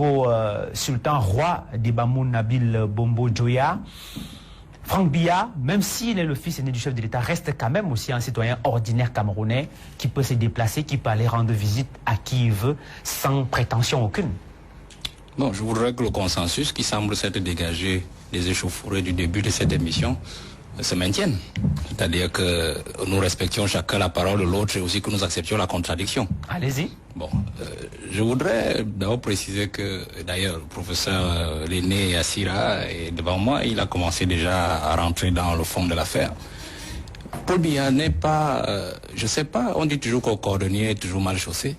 nouveau sultan roi des Bamoun, Nabil Bombo Djoya. Franck Biya, même s'il est le fils aîné du chef de l'État, reste quand même aussi un citoyen ordinaire camerounais qui peut se déplacer, qui peut aller rendre visite à qui il veut, sans prétention aucune. Bon, je voudrais que le consensus qui semble s'être dégagé des échauffourées du début de cette émission se maintienne. C'est-à-dire que nous respections chacun la parole de l'autre et aussi que nous acceptions la contradiction. Allez-y. Bon, je voudrais d'abord préciser que, d'ailleurs, le professeur Léné Assira est devant moi, il a commencé déjà à rentrer dans le fond de l'affaire. Paul Biya n'est pas, je sais pas, on dit toujours qu'au cordonnier est toujours mal chaussé.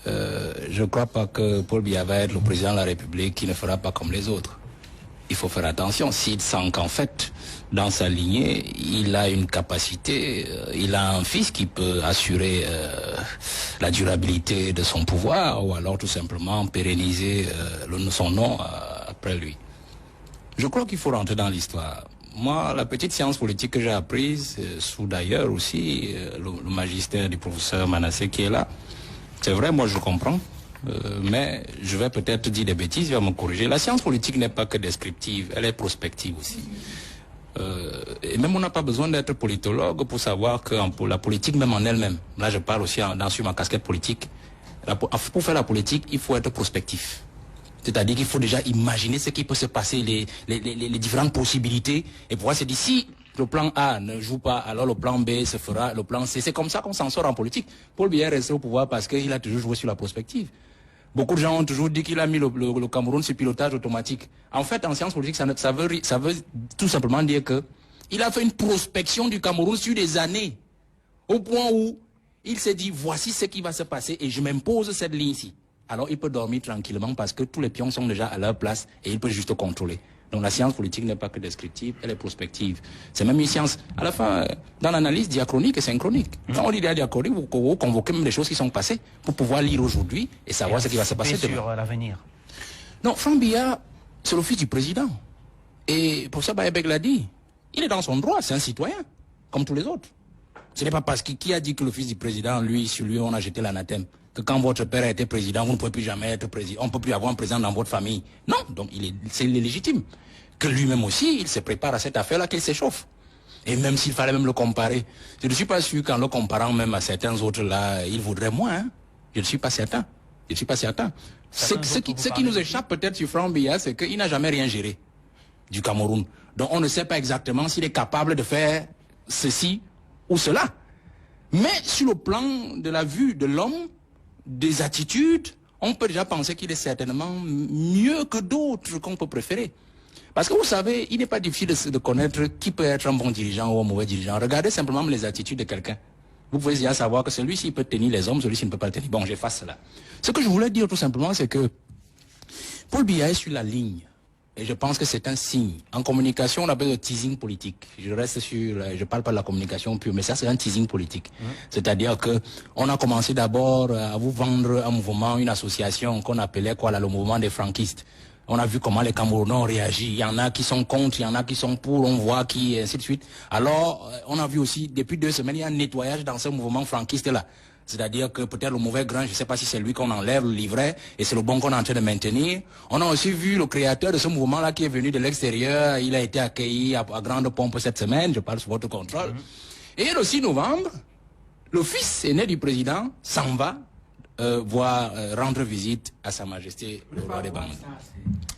Je ne crois pas que Paul Biya va être le président de la République qui ne fera pas comme les autres. Il faut faire attention, s'il sent qu'en fait, dans sa lignée, il a une capacité, il a un fils qui peut assurer la durabilité de son pouvoir ou alors tout simplement pérenniser son nom après lui. Je crois qu'il faut rentrer dans l'histoire. Moi, la petite science politique que j'ai apprise, sous d'ailleurs aussi le magistère du professeur Manassé qui est là, c'est vrai, moi je comprends. Mais je vais peut-être dire des bêtises, il va me corriger. La science politique n'est pas que descriptive, elle est prospective aussi. Et même on n'a pas besoin d'être politologue pour savoir que la politique même en elle-même, là je parle aussi sur ma casquette politique, pour faire la politique, il faut être prospectif. C'est-à-dire qu'il faut déjà imaginer ce qui peut se passer, les différentes possibilités, et pouvoir se dire si le plan A ne joue pas, alors le plan B se fera, le plan C. C'est comme ça qu'on s'en sort en politique. Paul Biya est resté au pouvoir parce qu'il a toujours joué sur la prospective. Beaucoup de gens ont toujours dit qu'il a mis le Cameroun sur pilotage automatique. En fait, en sciences politiques, ça veut tout simplement dire que il a fait une prospection du Cameroun sur des années, au point où il s'est dit, voici ce qui va se passer et je m'impose cette ligne-ci. Alors il peut dormir tranquillement parce que tous les pions sont déjà à leur place et il peut juste contrôler. Donc la science politique n'est pas que descriptive, elle est prospective. C'est même une science, à la fin, dans l'analyse diachronique et synchronique. Quand on dit diachronique, vous convoquez même les choses qui sont passées pour pouvoir lire aujourd'hui et savoir ce qui va se passer demain. Sur l'avenir. Non, Franck Biya, c'est le fils du président. Et pour ça, Bayebek l'a dit, il est dans son droit, c'est un citoyen, comme tous les autres. Ce n'est pas parce qui a dit que le fils du président, lui, sur lui, on a jeté l'anathème. Que quand votre père a été président, vous ne pouvez plus jamais être président. On ne peut plus avoir un président dans votre famille. Non, donc c'est légitime. Que lui-même aussi, il se prépare à cette affaire-là, qu'il s'échauffe. Et même s'il fallait même le comparer, je ne suis pas sûr qu'en le comparant même à certains autres là, il vaudrait moins. Hein. Je ne suis pas certain. Je ne suis pas certain. Ce qui nous échappe peut-être sur Franck Biya, c'est qu'il n'a jamais rien géré du Cameroun. Donc on ne sait pas exactement s'il est capable de faire ceci ou cela. Mais sur le plan de la vue de l'homme, des attitudes, on peut déjà penser qu'il est certainement mieux que d'autres qu'on peut préférer. Parce que vous savez, il n'est pas difficile de connaître qui peut être un bon dirigeant ou un mauvais dirigeant. Regardez simplement les attitudes de quelqu'un. Vous pouvez déjà savoir que celui-ci peut tenir les hommes, celui-ci ne peut pas le tenir. Bon, j'efface cela. Ce que je voulais dire tout simplement, c'est que Paul Biya est sur la ligne. Et je pense que c'est un signe. En communication, on appelle le teasing politique. Je parle pas de la communication pure, mais ça c'est un teasing politique. C'est-à-dire que on a commencé d'abord à vous vendre un mouvement, une association qu'on appelait le mouvement des franquistes. On a vu comment les Camerounais ont réagi. Il y en a qui sont contre, il y en a qui sont pour, on voit qui, et ainsi de suite. Alors, on a vu aussi, depuis 2 semaines, il y a un nettoyage dans ce mouvement franquiste-là. C'est-à-dire que peut-être le mauvais grain, je ne sais pas si c'est lui qu'on enlève, le livret, et c'est le bon qu'on est en train de maintenir. On a aussi vu le créateur de ce mouvement-là qui est venu de l'extérieur. Il a été accueilli à grande pompe cette semaine, je parle sous votre contrôle. Et le 6 novembre, le fils aîné du président s'en va rendre visite à Sa Majesté le roi des Bamous.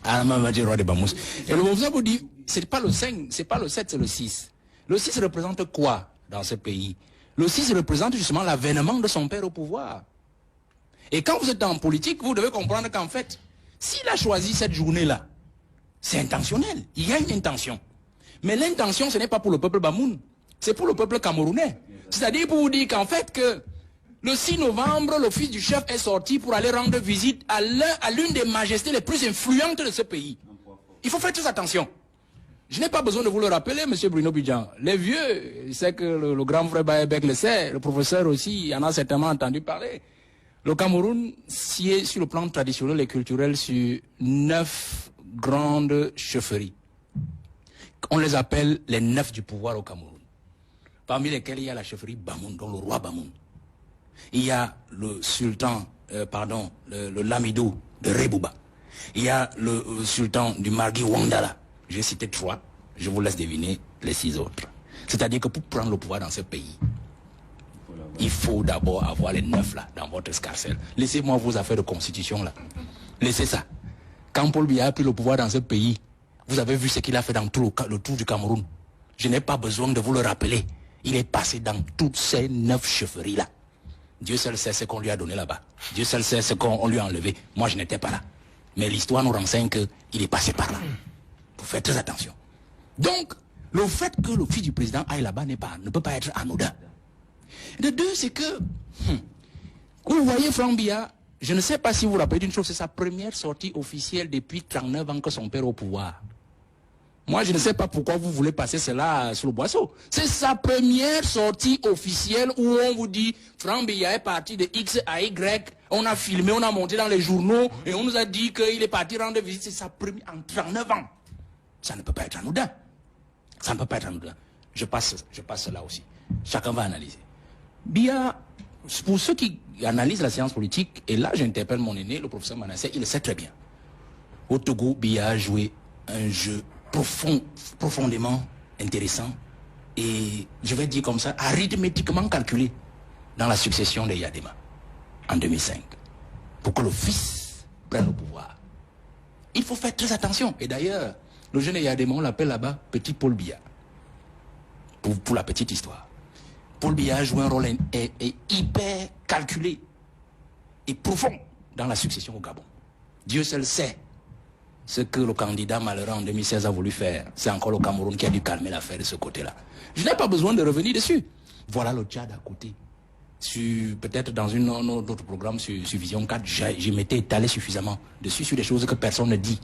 À la Majesté le roi des Bamous. Et le mouvement vous dit, c'est pas le 5, c'est pas le 7, c'est le 6. Le 6 représente quoi dans ce pays? Le 6 représente justement l'avènement de son père au pouvoir. Et quand vous êtes en politique, vous devez comprendre qu'en fait, s'il a choisi cette journée-là, c'est intentionnel. Il y a une intention. Mais l'intention, ce n'est pas pour le peuple Bamoun, c'est pour le peuple camerounais. C'est-à-dire pour vous dire qu'en fait, que le 6 novembre, le fils du chef est sorti pour aller rendre visite à l'une des majestés les plus influentes de ce pays. Il faut faire très attention. Je n'ai pas besoin de vous le rappeler, M. Bruno Bidjan. Les vieux, je sais que le grand frère Bayebek le sait, le professeur aussi en a certainement entendu parler. Le Cameroun sied sur le plan traditionnel et culturel sur 9 grandes chefferies. On les appelle les 9 du pouvoir au Cameroun. Parmi lesquelles il y a la chefferie Bamoun, dont le roi Bamoun. Il y a le sultan, le Lamido de Rebouba. Il y a le sultan du Margui Wangdala. J'ai cité 3, je vous laisse deviner les 6 autres. C'est-à-dire que pour prendre le pouvoir dans ce pays, il faut d'abord avoir les 9 là, dans votre escarcelle. Laissez-moi vos affaires de constitution là. Laissez ça. Quand Paul Biya a pris le pouvoir dans ce pays, vous avez vu ce qu'il a fait dans tout le tour du Cameroun. Je n'ai pas besoin de vous le rappeler. Il est passé dans toutes ces 9 chefferies là. Dieu seul sait ce qu'on lui a donné là-bas. Dieu seul sait ce qu'on lui a enlevé. Moi, je n'étais pas là. Mais l'histoire nous renseigne qu'il est passé par là. Faut faire très attention. Donc, le fait que le fils du président aille là-bas ne peut pas être anodin. De deux, c'est que, vous voyez Franck Biya, je ne sais pas si vous vous rappelez d'une chose, c'est sa première sortie officielle depuis 39 ans que son père est au pouvoir. Moi, je ne sais pas pourquoi vous voulez passer cela sur le boisseau. C'est sa première sortie officielle où on vous dit Franck Biya est parti de X à Y. On a filmé, on a monté dans les journaux et on nous a dit qu'il est parti rendre visite. C'est sa première en 39 ans. Ça ne peut pas être anodin. Ça ne peut pas être anodin. Je passe là aussi. Chacun va analyser. Biya, pour ceux qui analysent la science politique, et là j'interpelle mon aîné, le professeur Manasseh, il le sait très bien. Au Togo, Biya a joué un jeu profondément intéressant et, je vais dire comme ça, arithmétiquement calculé dans la succession de Yadema en 2005 pour que le fils prenne le pouvoir. Il faut faire très attention. Et d'ailleurs, le jeune Yadema, on l'appelle là-bas Petit Paul Biya. Pour la petite histoire. Paul Biya a joué un rôle hyper calculé et profond dans la succession au Gabon. Dieu seul sait ce que le candidat malheureux en 2016 a voulu faire. C'est encore le Cameroun qui a dû calmer l'affaire de ce côté-là. Je n'ai pas besoin de revenir dessus. Voilà le Tchad à côté. Peut-être dans un autre programme sur Vision 4, je m'étais étalé suffisamment dessus sur des choses que personne ne dit,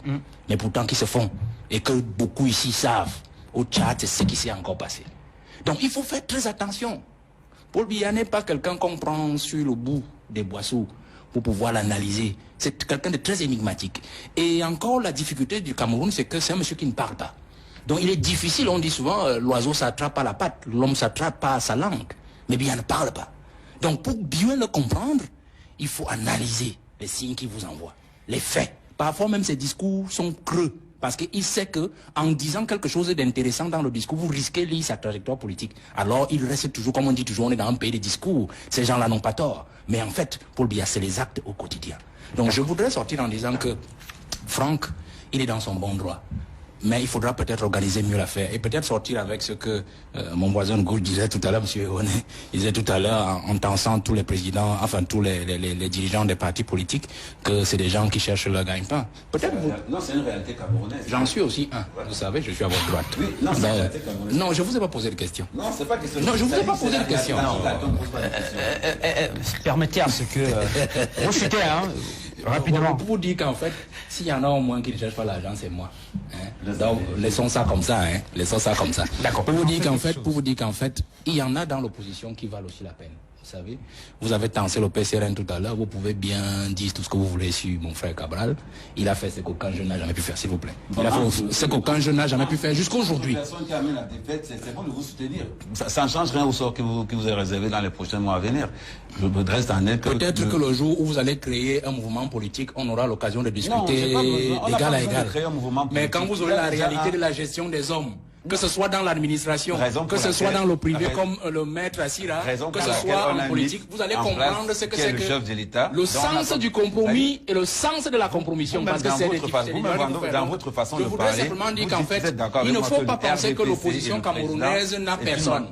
mais pourtant qui se font et que beaucoup ici savent. Au Tchad, c'est ce qui s'est encore passé. Donc il faut faire très attention. Paul Biya n'est pas quelqu'un qu'on prend sur le bout des boisseaux pour pouvoir l'analyser. C'est quelqu'un de très énigmatique. Et encore, la difficulté du Cameroun, c'est que c'est un monsieur qui ne parle pas. Donc il est difficile, on dit souvent, l'oiseau s'attrape à la patte, l'homme s'attrape pas à sa langue. Mais Biya ne parle pas. Donc pour bien le comprendre, il faut analyser les signes qu'il vous envoie, les faits. Parfois même ses discours sont creux. Parce qu'il sait qu'en disant quelque chose d'intéressant dans le discours, vous risquez de lire sa trajectoire politique. Alors il reste toujours, comme on dit toujours, on est dans un pays de discours. Ces gens-là n'ont pas tort. Mais en fait, Paul Biya, c'est les actes au quotidien. Donc je voudrais sortir en disant que Franck, il est dans son bon droit. Mais il faudra peut-être organiser mieux l'affaire et peut-être sortir avec ce que mon voisin de gauche disait tout à l'heure, M. Ewoné, il disait tout à l'heure en tensant tous les présidents, enfin tous les dirigeants des partis politiques, que c'est des gens qui cherchent leur gagne-pain. Peut-être vous... Non, c'est une réalité camerounaise. J'en suis aussi un, vous savez, je suis à votre droite. Oui, non, c'est une réalité camerounaise. Non, je ne vous ai pas posé de question. Non, c'est pas question. Non, je ne vous ai pas posé de question. Permettez à ce que... Rechetez, rapidement. Pour vous dire qu'en fait, s'il y en a au moins qui ne cherchent pas l'argent, c'est moi. Hein? Donc, laissons ça comme ça. Hein? Laissons ça comme ça. D'accord. Pour vous dire qu'en fait, il y en a dans l'opposition qui valent aussi la peine. Vous savez, vous avez tensé le PCRN tout à l'heure, vous pouvez bien dire tout ce que vous voulez sur mon frère Cabral. Il a fait ce qu'aucun jeune n'a jamais pu faire, s'il vous plaît. Il a fait ce qu'aucun jeune n'a jamais pu faire jusqu'à aujourd'hui. La personne qui amène la défaite, c'est bon de vous soutenir. Ça ne change rien au sort qui vous est réservé dans les prochains mois à venir. Je me dresse en être. Peut-être que le jour où vous allez créer un mouvement politique, on aura l'occasion de discuter d'égal à égal. Mais quand vous aurez la réalité de la gestion des hommes, que ce soit dans l'administration, que ce soit dans le privé comme le maître Assira, que ce soit en politique, vous allez comprendre ce que c'est que le sens du compromis et le sens de la compromission. Parce que c'est dans votre façon de parler. Je voudrais simplement dire qu'en fait, il ne faut pas penser que l'opposition camerounaise n'a personne.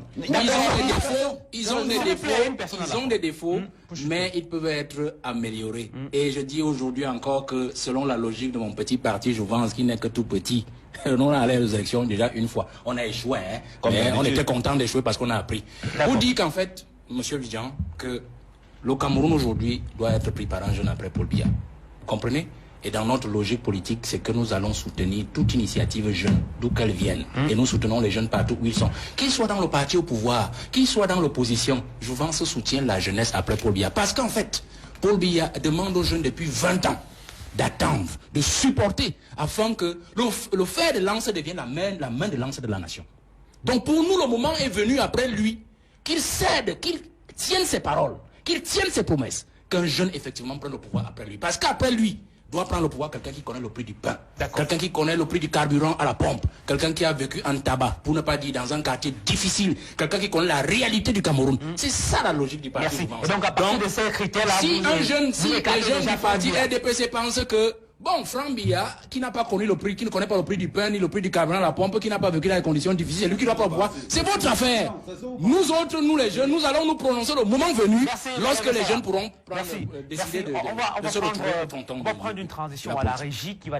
Ils ont des défauts, mais ils peuvent être améliorés. Et je dis aujourd'hui encore que selon la logique de mon petit parti, je pense qu'il n'est que tout petit. Nous, on a allé aux élections déjà une fois. On a échoué, hein, mais on était content d'échouer parce qu'on a appris. Vous dites qu'en fait, monsieur Vidjan, que le Cameroun aujourd'hui doit être pris par un jeune après Paul Biya. Vous comprenez? Et dans notre logique politique, c'est que nous allons soutenir toute initiative jeune, d'où qu'elle vienne. Et nous soutenons les jeunes partout où ils sont. Qu'ils soient dans le parti au pouvoir, qu'ils soient dans l'opposition, je pense soutient la jeunesse après Paul Biya. Parce qu'en fait, Paul Biya demande aux jeunes depuis 20 ans d'attendre, de supporter, afin que le fer de lance devienne la main de lance de la nation. Donc pour nous, le moment est venu après lui, qu'il cède, qu'il tienne ses paroles, qu'il tienne ses promesses, qu'un jeune effectivement prenne le pouvoir après lui. Parce qu'après lui, doit prendre le pouvoir quelqu'un qui connaît le prix du pain, D'accord. quelqu'un qui connaît le prix du carburant à la pompe, quelqu'un qui a vécu en tabac, pour ne pas dire dans un quartier difficile, quelqu'un qui connaît la réalité du Cameroun. C'est ça la logique du parti. Merci. Et donc à partir de ces critères-là, si vous- un jeune, vous si les écartez jeunes déjà du parti Franck Biya. RDPC pensent que, bon, Franck Biya, qui n'a pas connu le prix, qui ne connaît pas le prix du pain, ni le prix du carburant à la pompe, qui n'a pas vécu dans les conditions difficiles, lui qui doit pas pouvoir, c'est votre affaire. Nous autres, nous les jeunes, nous allons nous prononcer le moment venu, Merci, lorsque Madame les Sarah. jeunes pourront prendre, Merci. décider Merci. On va de se prendre, retrouver au fronton on va de- prendre une transition de la à la politique. régie qui va